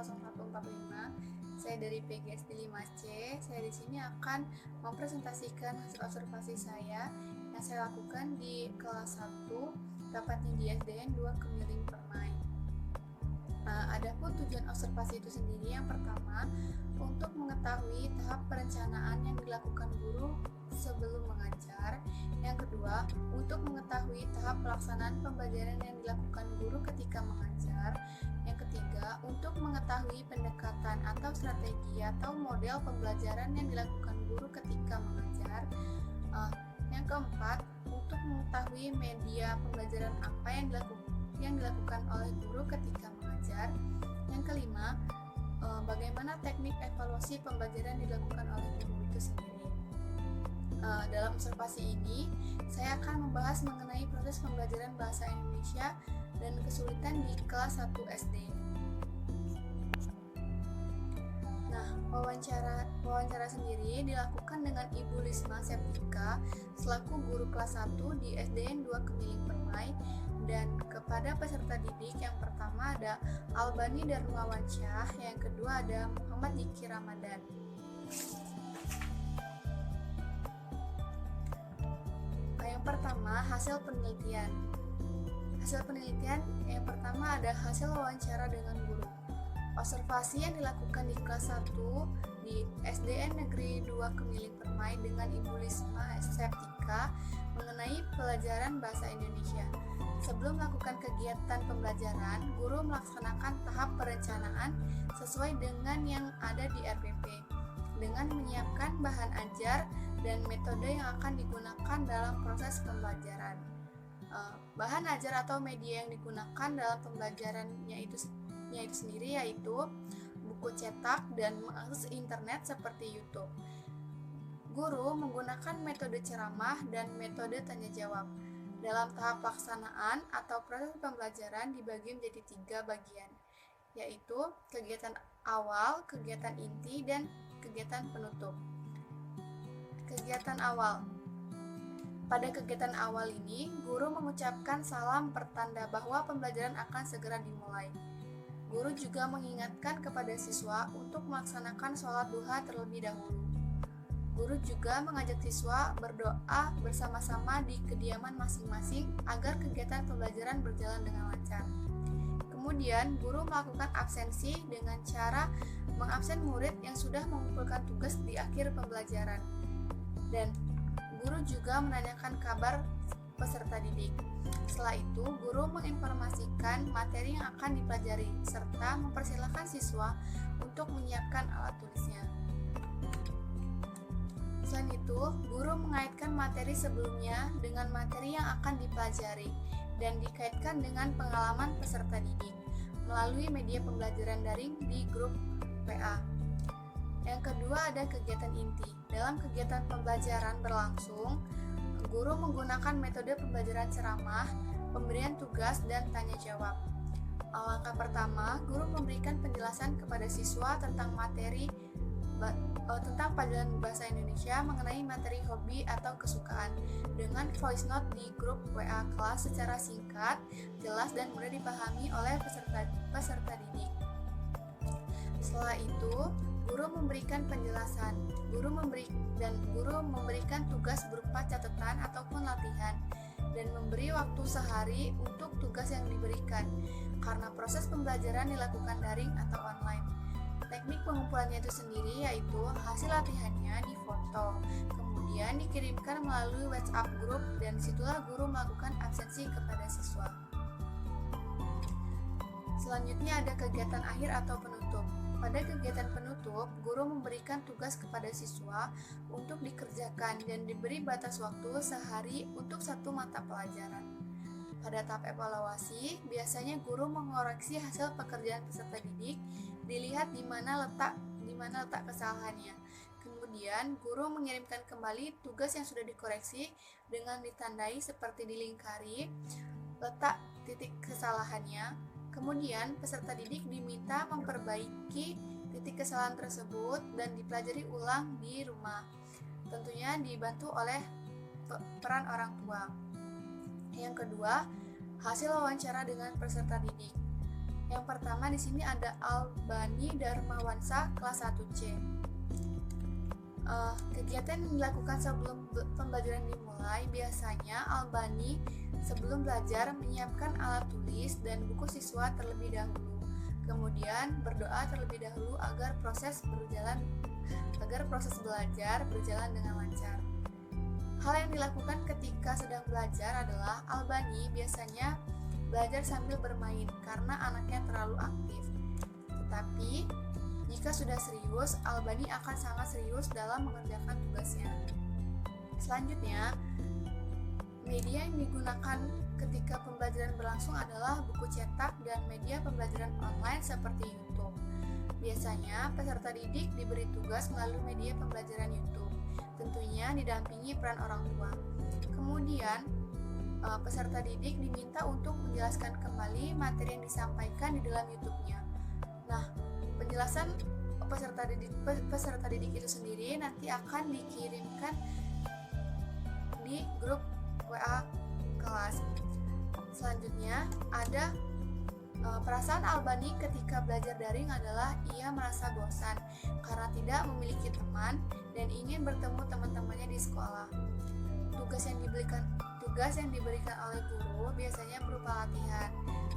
0145. Saya dari PGSD 5C. Saya di sini akan mempresentasikan hasil observasi saya yang saya lakukan di kelas 1, tepatnya di SDN 2 Kemiling Permai. Adapun tujuan observasi itu sendiri, yang pertama, untuk mengetahui tahap perencanaan yang dilakukan guru sebelum mengajar. Yang kedua, untuk mengetahui tahap pelaksanaan pembelajaran yang dilakukan guru ketika mengajar. Yang ketiga, untuk mengetahui pendekatan atau strategi atau model pembelajaran yang dilakukan guru ketika mengajar. Yang keempat, untuk mengetahui media pembelajaran apa yang dilakukan oleh guru ketika mengajar. Yang kelima, bagaimana teknik evaluasi pembelajaran dilakukan oleh guru itu sendiri. Dalam observasi ini, saya akan membahas mengenai proses pembelajaran bahasa Indonesia dan kesulitan di kelas 1 SD. Nah, wawancara sendiri dilakukan dengan Ibu Lisma Septika selaku guru kelas 1 di SDN 2 Kemiling Permai, dan kepada peserta didik yang pertama ada Albani Darmawansyah, yang kedua ada Muhammad Diki Ramadan. Yang pertama, hasil penelitian. Hasil penelitian yang pertama ada hasil wawancara dengan guru. Observasi yang dilakukan di kelas 1 di SDN Negeri 2 Kemiling Permai dengan Ibu Lisma Septika mengenai pelajaran bahasa Indonesia. Sebelum melakukan kegiatan pembelajaran, guru melaksanakan tahap perencanaan sesuai dengan yang ada di RPP dengan menyiapkan bahan ajar dan metode yang akan digunakan dalam proses pembelajaran. Bahan ajar atau media yang digunakan dalam pembelajarannya itu sendiri yaitu buku cetak dan mengakses internet seperti YouTube. Guru menggunakan metode ceramah dan metode tanya jawab. Dalam tahap pelaksanaan atau proses pembelajaran dibagi menjadi 3 bagian, yaitu kegiatan awal, kegiatan inti, dan kegiatan penutup. Kegiatan awal. Pada kegiatan awal ini, guru mengucapkan salam pertanda bahwa pembelajaran akan segera dimulai. Guru juga mengingatkan kepada siswa untuk melaksanakan sholat duha terlebih dahulu. Guru juga mengajak siswa berdoa bersama-sama di kediaman masing-masing agar kegiatan pembelajaran berjalan dengan lancar. Kemudian, guru melakukan absensi dengan cara mengabsen murid yang sudah mengumpulkan tugas di akhir pembelajaran. Dan guru juga menanyakan kabar peserta didik. Setelah itu, guru menginformasikan materi yang akan dipelajari serta mempersilahkan siswa untuk menyiapkan alat tulisnya. Selain itu, guru mengaitkan materi sebelumnya dengan materi yang akan dipelajari dan dikaitkan dengan pengalaman peserta didik melalui media pembelajaran daring di grup WA. Yang kedua ada kegiatan inti. Dalam kegiatan pembelajaran berlangsung, guru menggunakan metode pembelajaran ceramah, pemberian tugas, dan tanya jawab. Langkah pertama, guru memberikan penjelasan kepada siswa tentang tentang pelajaran bahasa Indonesia mengenai materi hobi atau kesukaan dengan voice note di grup WA kelas secara singkat, jelas, dan mudah dipahami oleh peserta didik. Setelah itu, guru memberikan penjelasan. Guru memberikan tugas berupa catatan ataupun latihan dan memberi waktu sehari untuk tugas yang diberikan karena proses pembelajaran dilakukan daring atau online. Teknik pengumpulannya itu sendiri yaitu hasil latihannya difoto, kemudian dikirimkan melalui WhatsApp grup, dan situlah guru melakukan absensi kepada siswa. Selanjutnya ada kegiatan akhir atau penutup. Pada kegiatan penutup, guru memberikan tugas kepada siswa untuk dikerjakan dan diberi batas waktu sehari untuk 1 mata pelajaran. Pada tahap evaluasi, biasanya guru mengoreksi hasil pekerjaan peserta didik, dilihat di mana letak kesalahannya. Kemudian, guru mengirimkan kembali tugas yang sudah dikoreksi dengan ditandai seperti dilingkari letak titik kesalahannya. Kemudian, peserta didik diminta memperbaiki titik kesalahan tersebut dan dipelajari ulang di rumah. Tentunya dibantu oleh peran orang tua. Yang kedua, hasil wawancara dengan peserta didik. Yang pertama di sini ada Albani Darmawansa kelas 1C. Kegiatan yang dilakukan sebelum pembelajaran dimulai, biasanya Albani sebelum belajar menyiapkan alat tulis dan buku siswa terlebih dahulu. Kemudian berdoa terlebih dahulu agar proses belajar berjalan dengan lancar. Hal yang dilakukan ketika sedang belajar adalah Albani biasanya belajar sambil bermain karena anaknya terlalu aktif. Tetapi jika sudah serius, Albani akan sangat serius dalam mengerjakan tugasnya. Selanjutnya, media yang digunakan ketika pembelajaran berlangsung adalah buku cetak dan media pembelajaran online seperti YouTube. Biasanya, peserta didik diberi tugas melalui media pembelajaran YouTube, tentunya didampingi peran orang tua. Kemudian, peserta didik diminta untuk menjelaskan kembali materi yang disampaikan di dalam YouTube-nya. Nah, penjelasan peserta didik itu sendiri nanti akan dikirimkan di grup WA kelas. Selanjutnya ada perasaan Albani ketika belajar daring adalah ia merasa bosan karena tidak memiliki teman dan ingin bertemu teman-temannya di sekolah. Tugas yang diberikan oleh guru biasanya berupa latihan.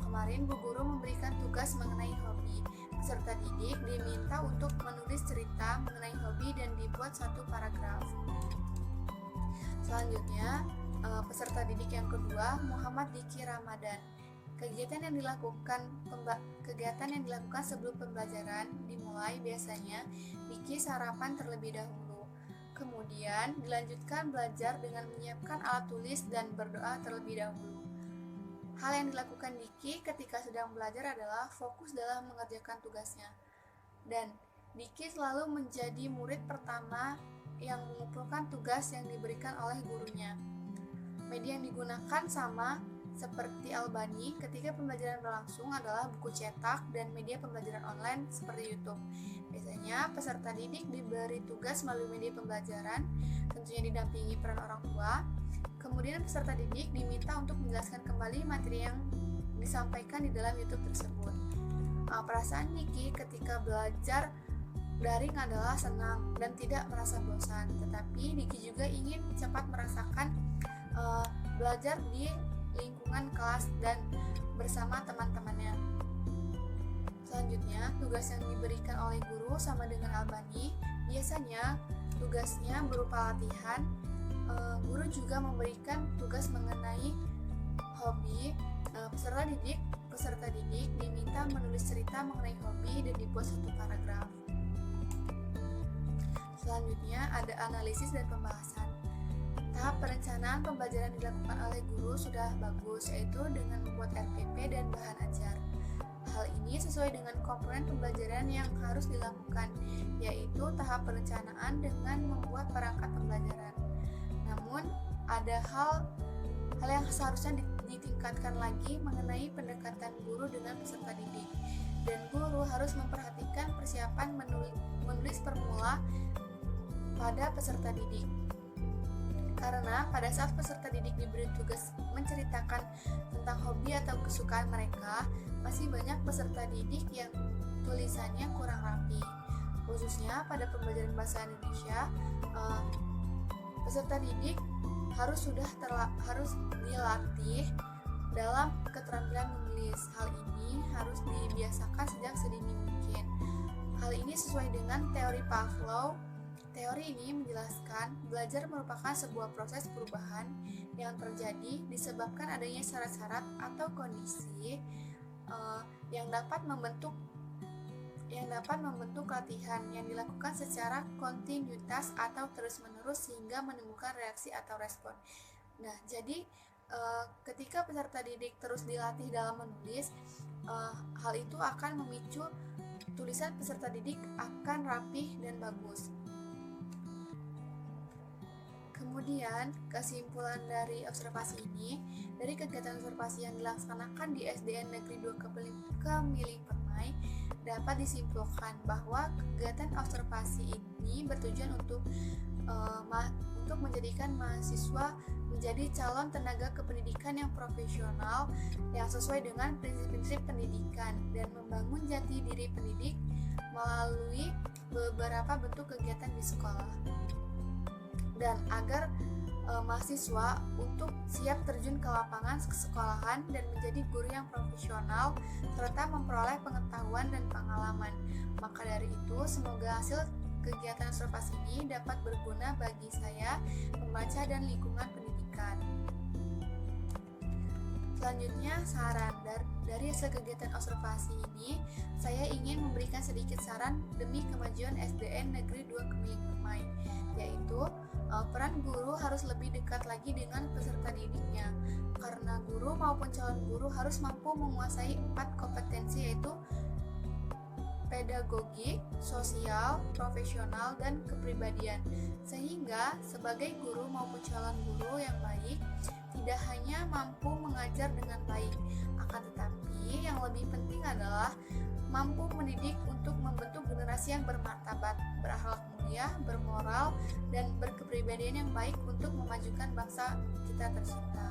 Kemarin Bu Guru memberikan tugas mengenai hobi. Peserta didik diminta untuk menulis cerita mengenai hobi dan dibuat satu paragraf. Selanjutnya, peserta didik yang kedua, Muhammad Diki Ramadan. Kegiatan yang dilakukan sebelum pembelajaran dimulai biasanya Diki sarapan terlebih dahulu. Kemudian dilanjutkan belajar dengan menyiapkan alat tulis dan berdoa terlebih dahulu. Hal yang dilakukan Diki ketika sedang belajar adalah fokus dalam mengerjakan tugasnya. Dan Diki selalu menjadi murid pertama yang mengumpulkan tugas yang diberikan oleh gurunya. Media yang digunakan sama seperti Albani ketika pembelajaran berlangsung adalah buku cetak dan media pembelajaran online seperti YouTube. Biasanya peserta didik diberi tugas melalui media pembelajaran, tentunya didampingi peran orang tua. Kemudian peserta didik diminta untuk menjelaskan kembali materi yang disampaikan di dalam YouTube tersebut. Perasaan Diki ketika belajar daring adalah senang dan tidak merasa bosan, tetapi Diki juga ingin cepat merasakan belajar di lingkungan kelas dan bersama teman-temannya. Selanjutnya, tugas yang diberikan oleh guru sama dengan Albani, biasanya tugasnya berupa latihan. Guru juga memberikan tugas mengenai hobi. Peserta didik diminta menulis cerita mengenai hobi dan dibuat satu paragraf. Selanjutnya ada analisis dan pembahasan. Tahap perencanaan pembelajaran dilakukan oleh guru sudah bagus, yaitu dengan membuat RPP dan bahan ajar. Hal ini sesuai dengan komponen pembelajaran yang harus dilakukan, yaitu tahap perencanaan dengan membuat perangkat pembelajaran. Namun, ada hal yang seharusnya ditingkatkan lagi mengenai pendekatan guru dengan peserta didik. Dan guru harus memperhatikan persiapan menulis permula pada peserta didik. Karena pada saat peserta didik diberi tugas menceritakan tentang hobi atau kesukaan mereka, masih banyak peserta didik yang tulisannya kurang rapi. Khususnya pada pembelajaran bahasa Indonesia, peserta didik harus dilatih dalam keterampilan menulis. Hal ini harus dibiasakan sejak sedini mungkin. Hal ini sesuai dengan teori Pavlov. Teori ini menjelaskan belajar merupakan sebuah proses perubahan yang terjadi disebabkan adanya syarat-syarat atau kondisi yang dapat membentuk latihan yang dilakukan secara kontinuitas atau terus-menerus sehingga menemukan reaksi atau respon. Nah, jadi ketika peserta didik terus dilatih dalam menulis, hal itu akan memicu tulisan peserta didik akan rapih dan bagus. Kemudian, kesimpulan dari observasi ini, dari kegiatan observasi yang dilaksanakan di SDN Negeri 2 Kemiling Permai dapat disimpulkan bahwa kegiatan observasi ini bertujuan untuk menjadikan mahasiswa menjadi calon tenaga kependidikan yang profesional yang sesuai dengan prinsip-prinsip pendidikan dan membangun jati diri pendidik melalui beberapa bentuk kegiatan di sekolah. Dan agar mahasiswa untuk siap terjun ke lapangan sekolahan dan menjadi guru yang profesional serta memperoleh pengetahuan dan pengalaman. Maka dari itu, semoga hasil kegiatan observasi ini dapat berguna bagi saya, pembaca dan lingkungan pendidikan. Selanjutnya, saran dari hasil kegiatan observasi ini, saya ingin memberikan sedikit saran demi kemajuan SDN Negeri 2 Kemiling Permai, yaitu peran guru harus lebih dekat lagi dengan peserta didiknya, karena guru maupun calon guru harus mampu menguasai 4 kompetensi, yaitu pedagogi, sosial, profesional, dan kepribadian, sehingga sebagai guru maupun calon guru yang baik tidak hanya mampu mengajar dengan baik, akan tetapi yang lebih penting adalah mampu mendidik untuk membentuk generasi yang bermartabat, berakhlak mulia, bermoral, dan berkepribadian yang baik untuk memajukan bangsa kita tercinta.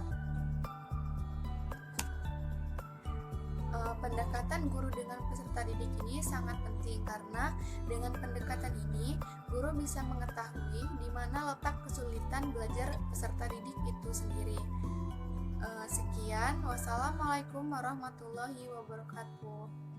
Pendekatan guru dengan peserta didik ini sangat penting karena dengan pendekatan ini guru bisa mengetahui di mana letak kesulitan belajar peserta didik itu sendiri. Sekian, wassalamualaikum warahmatullahi wabarakatuh.